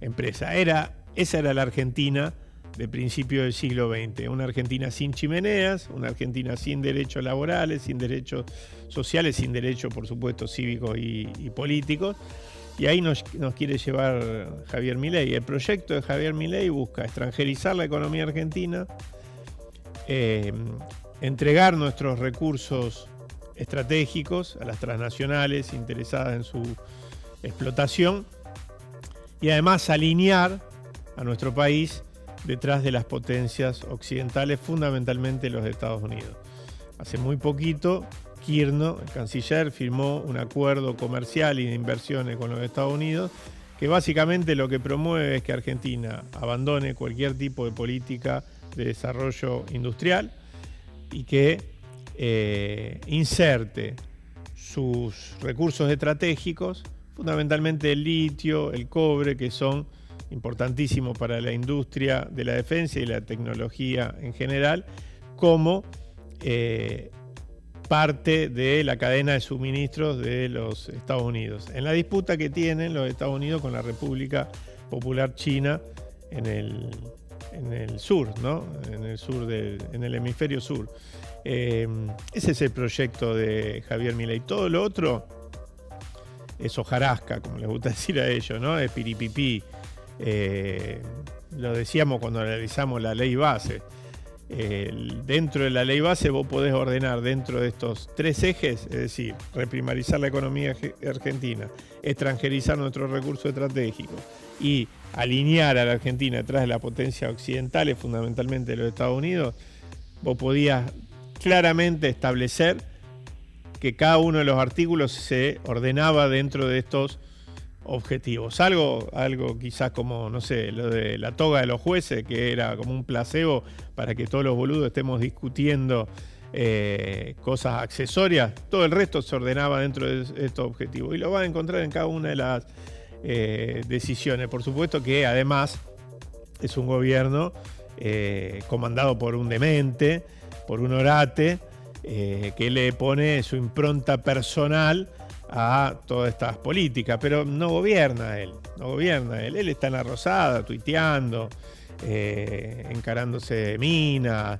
empresa. Esa era la Argentina de principios del siglo XX, una Argentina sin chimeneas, una Argentina sin derechos laborales, sin derechos sociales, sin derechos, por supuesto, cívicos y políticos. Y ahí nos quiere llevar Javier Milei. El proyecto de Javier Milei busca extranjerizar la economía argentina, entregar nuestros recursos estratégicos a las transnacionales interesadas en su explotación y además alinear a nuestro país detrás de las potencias occidentales, fundamentalmente los Estados Unidos. Hace muy poquito, Kirchner, el canciller, firmó un acuerdo comercial y de inversiones con los Estados Unidos que básicamente lo que promueve es que Argentina abandone cualquier tipo de política de desarrollo industrial y que inserte sus recursos estratégicos, fundamentalmente el litio, el cobre, que son importantísimos para la industria de la defensa y la tecnología en general, como parte de la cadena de suministros de los Estados Unidos. En la disputa que tienen los Estados Unidos con la República Popular China en el sur, ¿no? En el hemisferio sur. Ese es el proyecto de Javier Milei. Todo lo otro es hojarasca, como les gusta decir a ellos, ¿no? Es piripipí. Lo decíamos cuando analizamos la ley base. dentro de la ley base vos podés ordenar dentro de estos 3 ejes, es decir, reprimarizar la economía argentina, extranjerizar nuestros recursos estratégicos y alinear a la Argentina detrás de las potencias occidentales, fundamentalmente de los Estados Unidos. Vos podías claramente establecer que cada uno de los artículos se ordenaba dentro de estos objetivos. Algo quizás como, no sé, lo de la toga de los jueces, que era como un placebo para que todos los boludos estemos discutiendo cosas accesorias. Todo el resto se ordenaba dentro de estos objetivos y lo vas a encontrar en cada una de las decisiones. Por supuesto que además es un gobierno comandado por un demente, por un orate, que le pone su impronta personal a todas estas políticas, pero no gobierna él. Él está en la Rosada, tuiteando, encarándose de mina,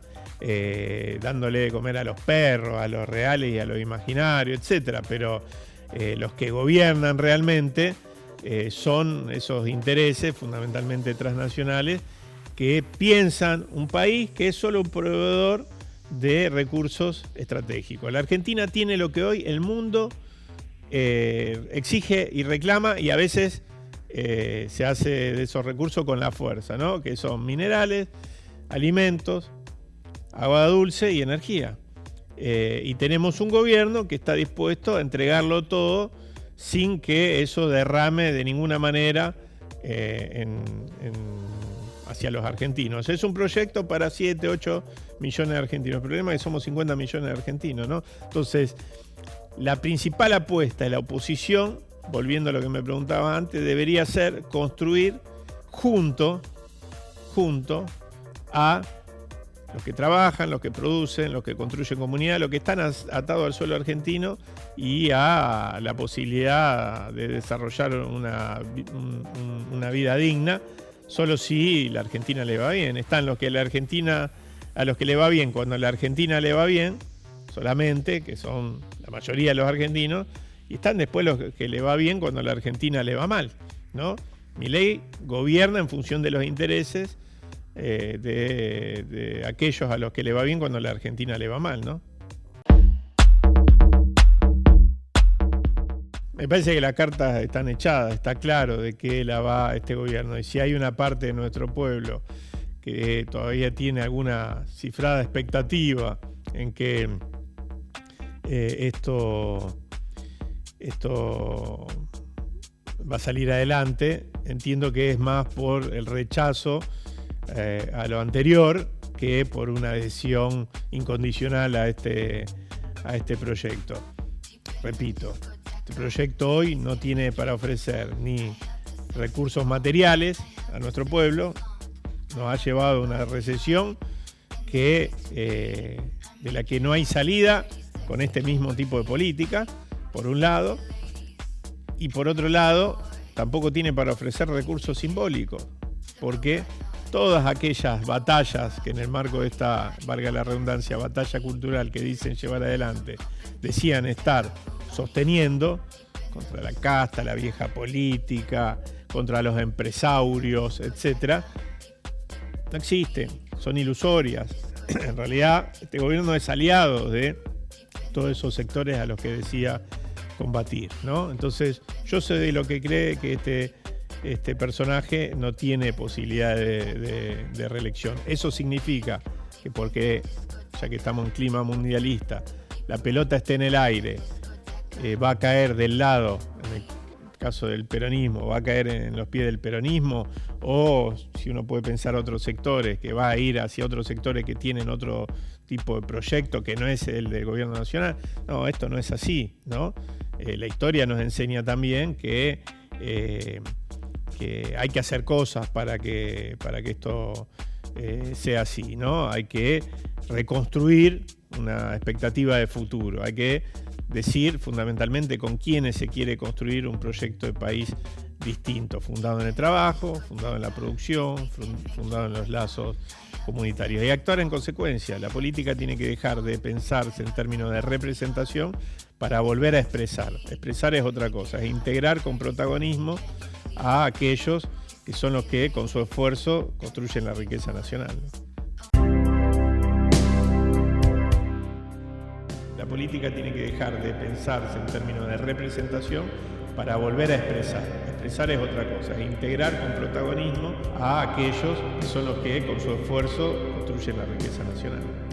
dándole de comer a los perros, a los reales y a los imaginarios, etc. Pero los que gobiernan realmente son esos intereses, fundamentalmente transnacionales, que piensan un país que es solo un proveedor de recursos estratégicos. La Argentina tiene lo que hoy el mundo exige y reclama, y a veces se hace de esos recursos con la fuerza, ¿no? Que son minerales, alimentos, agua dulce y energía. Y tenemos un gobierno que está dispuesto a entregarlo todo sin que eso derrame de ninguna manera hacia los argentinos. Es un proyecto para 7, 8 millones de argentinos. El problema es que somos 50 millones de argentinos, ¿no? Entonces, la principal apuesta de la oposición, volviendo a lo que me preguntaba antes, debería ser construir junto a los que trabajan, los que producen, los que construyen comunidad, los que están atados al suelo argentino y a la posibilidad de desarrollar una vida digna, solo si la Argentina le va bien. Están los que a los que le va bien cuando la Argentina le va bien, solamente, que son la mayoría de los argentinos, y están después los que le va bien cuando la Argentina le va mal, ¿no? Milei gobierna en función de los intereses de aquellos a los que le va bien cuando la Argentina le va mal, ¿no? Me parece que las cartas están echadas, está claro de qué la va este gobierno. Y si hay una parte de nuestro pueblo que todavía tiene alguna cifrada expectativa en que esto va a salir adelante, entiendo que es más por el rechazo a lo anterior que por una adhesión incondicional a este proyecto. Repito, este proyecto hoy no tiene para ofrecer ni recursos materiales a nuestro pueblo, nos ha llevado a una recesión de la que no hay salida con este mismo tipo de política, por un lado, y por otro lado, tampoco tiene para ofrecer recursos simbólicos, porque todas aquellas batallas que en el marco de esta, valga la redundancia, batalla cultural que dicen llevar adelante, decían estar sosteniendo contra la casta, la vieja política, contra los empresarios, etc., no existen, son ilusorias. En realidad, este gobierno es aliado de todos esos sectores a los que decía combatir, ¿no? Entonces, yo sé de lo que cree que este personaje no tiene posibilidad de reelección. Eso significa que porque, ya que estamos en clima mundialista, la pelota esté en el aire, va a caer del lado, en el caso del peronismo, va a caer en los pies del peronismo, o si uno puede pensar otros sectores, que va a ir hacia otros sectores que tienen otro tipo de proyecto que no es el del gobierno nacional. No, esto no es así, ¿no? La historia nos enseña también que hay que hacer cosas para que esto sea así, ¿no? Hay que reconstruir una expectativa de futuro, hay que decir fundamentalmente con quiénes se quiere construir un proyecto de país distinto, fundado en el trabajo, fundado en la producción, fundado en los lazos comunitarios, y actuar en consecuencia. La política tiene que dejar de pensarse en términos de representación para volver a expresar. Expresar es otra cosa, es integrar con protagonismo a aquellos que son los que con su esfuerzo construyen la riqueza nacional. La política tiene que dejar de pensarse en términos de representación para volver a expresar. Expresar es otra cosa, es integrar con protagonismo a aquellos que son los que con su esfuerzo construyen la riqueza nacional.